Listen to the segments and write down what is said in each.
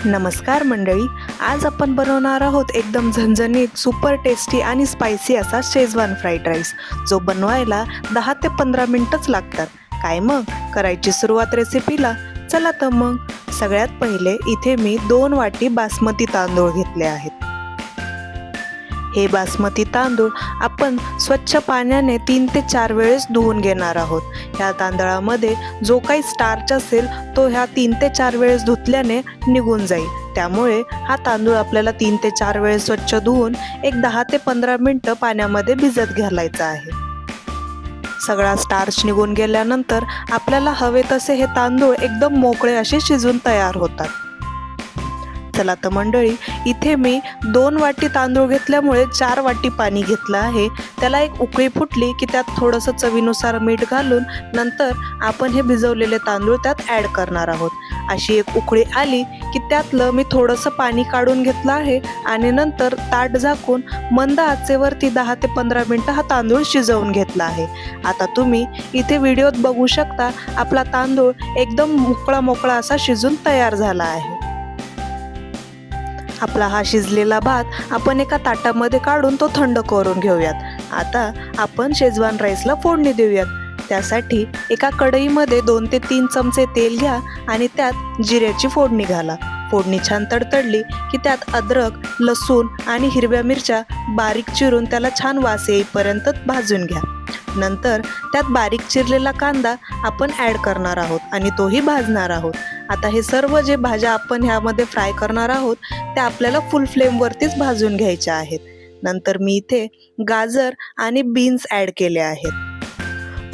नमस्कार मंडळी, आज आपण बनवणार आहोत एकदम झणझणीत, सुपर टेस्टी आणि स्पायसी असा शेजवान फ्राईड राईस, जो बनवायला 10 ते 15 मिनिटच लागतात. काय मग करायची सुरुवात रेसिपीला? चला तर मग. सगळ्यात पहिले इथे मी 2 वाटी बासमती तांदूळ घेतले आहेत. हे बासमती तांदूळ आपण स्वच्छ पाण्याने 3 ते 4 वेळेस धुवून घेणार आहोत. ह्या तांदळामध्ये जो काही स्टार्च असेल तो ह्या 3 ते 4 वेळेस धुतल्याने निघून जाईल. त्यामुळे हा तांदूळ आपल्याला 3 ते 4 वेळेस स्वच्छ धुवून एक 10 ते 15 मिनिटं पाण्यामध्ये भिजत घालायचं आहे. सगळा स्टार्च निघून गेल्यानंतर आपल्याला हवे तसे हे तांदूळ एकदम मोकळे असे शिजून तयार होतात. चला तर मंडळी, इथे मी 2 वाटी तांदूळ घेतल्यामुळे 4 वाटी पाणी घेतलं आहे. त्याला एक उकळी फुटली की त्यात थोडंसं चवीनुसार मीठ घालून नंतर आपण हे भिजवलेले तांदूळ त्यात ॲड करणार आहोत. अशी एक उकळी आली की त्यातलं मी थोडंसं पाणी काढून घेतलं आहे आणि नंतर ताट झाकून मंद आचेवरती 10 ते 15 मिनिटं हा तांदूळ शिजवून घेतला आहे. आता तुम्ही इथे व्हिडिओत बघू शकता, आपला तांदूळ एकदम मोकळा असा शिजून तयार झाला आहे. आपला हा शिजलेला भात आपण एका ताटामध्ये काढून तो थंड करून घेऊयात. आता आपण शेजवान राईसला फोडणी देऊयात. त्यासाठी एका कढईमध्ये 2 ते 3 चमचे तेल घ्या आणि त्यात जिऱ्याची फोडणी घाला. फोडणी छान तडतडली की त्यात अद्रक, लसूण आणि हिरव्या मिरच्या बारीक चिरून त्याला छान वास येईपर्यंत भाजून घ्या. नंतर त्यात बारीक चिरलेला कांदा आपण ॲड करणार आहोत आणि तोही भाजणार आहोत. आता हे सर्व जे भाज्या आपण ह्यामध्ये फ्राय करणार आहोत त्या आपल्याला फुल फ्लेमवरतीच भाजून घ्यायच्या आहेत. नंतर मी इथे गाजर आणि बीन्स ॲड केले आहेत.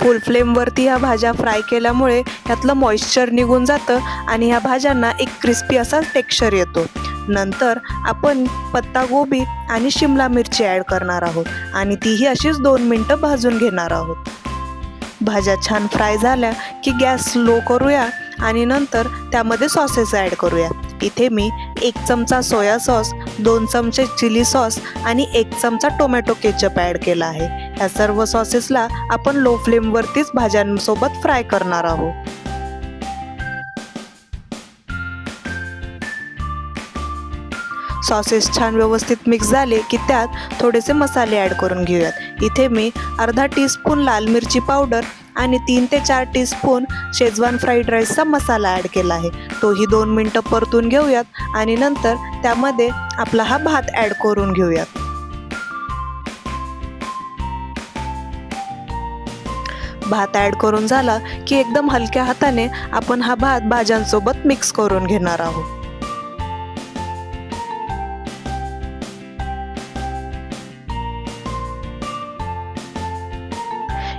फुल फ्लेमवरती ह्या भाज्या फ्राय केल्यामुळे ह्यातलं मॉइश्चर निघून जातं आणि ह्या भाज्यांना एक क्रिस्पी असा टेक्स्चर येतो. नंतर आपण पत्तागोबी आणि शिमला मिरची ॲड करणार आहोत आणि तीही अशीच 2 मिनिटं भाजून घेणार आहोत. भाज्या छान फ्राय झाल्या की गॅस स्लो करूया आणि नंतर त्यामध्ये सॉसेस ॲड करूया. इथे मी 1 चमचा सोया सॉस, 2 चमचे चिली सॉस आणि 1 चमचा टोमॅटो केचप ॲड केला आहे. ह्या सर्व सॉसेसला आपण लो फ्लेमवरतीच भाज्यांसोबत फ्राय करणार आहोत. सॉसेस छान व्यवस्थित मिक्स झाले की त्यात थोडेसे मसाले ॲड करून घेऊयात. इथे मी अर्धा टीस्पून लाल मिरची पावडर आणि 3 ते 4 टीस्पून शेजवान फ्राईड राईसचा मसाला ॲड केला आहे. तोही 2 मिनिटं परतून घेऊयात आणि नंतर त्यामध्ये आपला हा भात ॲड करून घेऊयात. भात ॲड करून झाला की एकदम हलक्या हाताने आपण हा भात भाज्यांसोबत मिक्स करून घेणार आहोत.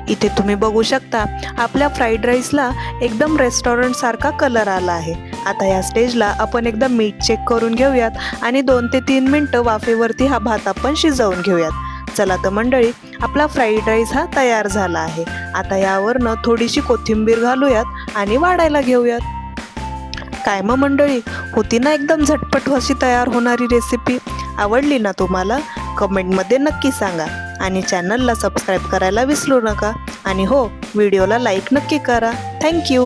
इथे तुम्ही बघू शकता, आपल्या फ्राईड राईसला एकदम रेस्टॉरंट सारखा कलर आला आहे. आता या स्टेजला आपण एकदा मीठ चेक करून घेऊयात आणि 2 ते 3 मिनिटं वाफेवरती हा भात आपण शिजवून घेऊयात. चला तर मंडळी, आपला फ्राईड राईस हा तयार झाला आहे. आता यावरनं थोडीशी कोथिंबीर घालूयात आणि वाढायला घेऊयात. काय मग मंडळी, होती ना एकदम झटपट अशी तयार होणारी रेसिपी? आवडली ना तुम्हाला? कमेंटमध्ये नक्की सांगा आणि चॅनलला सबस्क्राईब करायला विसरू नका. आणि हो, व्हिडिओला लाईक नक्की करा. थँक्यू.